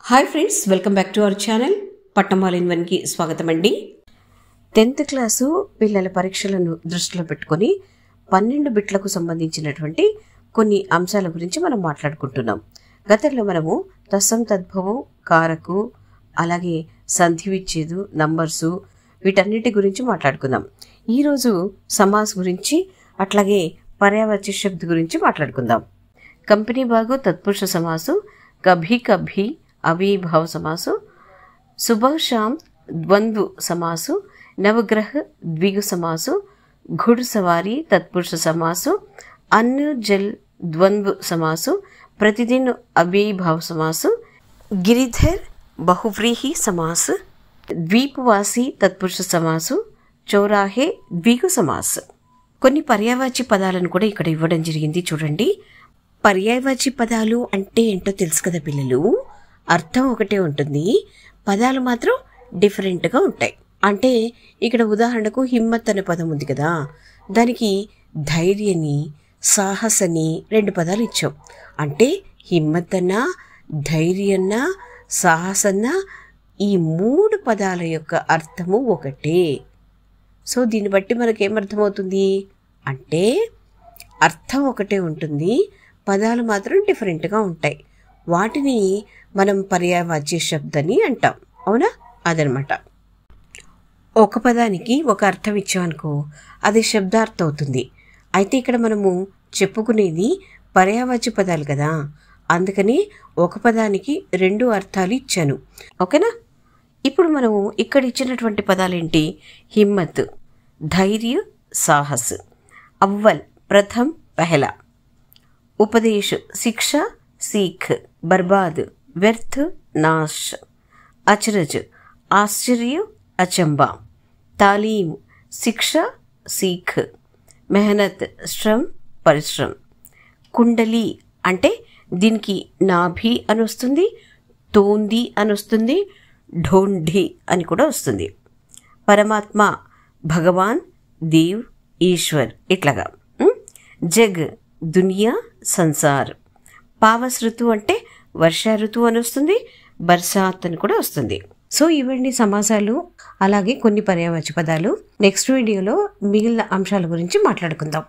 Hi friends, welcome back to our channel పట్నం all in వన్కి స్వాగతం అండి. 10th క్లాసు పిల్లల పరీక్షలను దృష్టిలో పెట్టుకొని 12 బిట్లకు సంబంధించినటువంటి కొన్ని అంశాల గురించి మనం మాట్లాడుకుంటున్నాం. గతంలో మనము తత్సం తద్భవం, కారకు, అలాగే సంధి విచ్ఛేదు, నంబర్సు, వీటన్నిటి గురించి మాట్లాడుకుందాం. ఈరోజు సమాస్ గురించి అట్లాగే పర్యాయవాచ్య శబ్ద గురించి మాట్లాడుకుందాం. కంపెనీ బాగు తత్పురుష సమాసు, కభీ కభీ అవిభావ సమాసు, సుబహ్ శామ్ ద్వంద్వ సమాసు, నవగ్రహ ద్విగు సమాసు, घुड़ सवारी तत्पुरुष समासु, अन्न जल द्वंद्व समासु, प्रतिदिन अव्ययीभाव समासु, गिरिधर बहुव्रीहि समास, द्वीपवासी तत्पुरुष समासु, चौराहे द्विगु समास. కొన్ని పర్యాయవాచి పదాలను కూడా ఇక్కడ ఇవ్వడం జరిగింది. చూడండి, పర్యాయవాచి పదాలు అంటే ఏంటో తెలుసు కదా పిల్లలు. అర్థం ఒకటే ఉంటుంది, పదాలు మాత్రం డిఫరెంట్గా ఉంటాయి. అంటే ఇక్కడ ఉదాహరణకు హిమ్మత్ అనే పదం ఉంది కదా, దానికి ధైర్యని, సాహసని 2 పదాలు ఇచ్చాం. అంటే హిమ్మత్ అన్నా, ధైర్యన్నా, సాహసన్నా ఈ 3 పదాల యొక్క అర్థము ఒకటే. సో దీన్ని బట్టి మనకేమర్థమవుతుంది అంటే అర్థం ఒకటే ఉంటుంది, పదాలు మాత్రం డిఫరెంట్గా ఉంటాయి. వాటిని మనం పర్యాయవాచ్య శబ్దని అంటాం. అవునా? అదనమాట. ఒక పదానికి ఒక అర్థం ఇచ్చామనుకో, అది శబ్దార్థం అవుతుంది. అయితే ఇక్కడ మనము చెప్పుకునేది పర్యాయవాచ్య పదాలు కదా, అందుకని ఒక పదానికి 2 అర్థాలు ఇచ్చాను. ఓకేనా? ఇప్పుడు మనము ఇక్కడ ఇచ్చినటువంటి పదాలేంటి? హిమ్మత్, ధైర్య, సాహస్. అవ్వల్ ప్రథమ్, పహలా. ఉపదేశ్ శిక్ష, सीख, बर्बाद, व्यर्थ, नाश. अचरज आश्चर्य, अचंबा. तालीम शिक्षा, सीख. मेहनत श्रम, परिश्रम. కుండలి అంటే దీనికి నాభి అని వస్తుంది, తోంది అని వస్తుంది, ఢోంఢి అని కూడా వస్తుంది. పరమాత్మ భగవాన్, దేవ్, ఈశ్వర్ ఇట్లాగా. జగ్ దునియా, సంసార్. పావస్ ఋతువు అంటే వర్షా ఋతువు అని వస్తుంది, బర్సాత్ అని కూడా వస్తుంది. సో ఇవన్నీ సమాసాలు, అలాగే కొన్ని పర్యాయవాచ్య పదాలు. నెక్స్ట్ వీడియోలో మిగిలిన అంశాల గురించి మాట్లాడుకుందాం.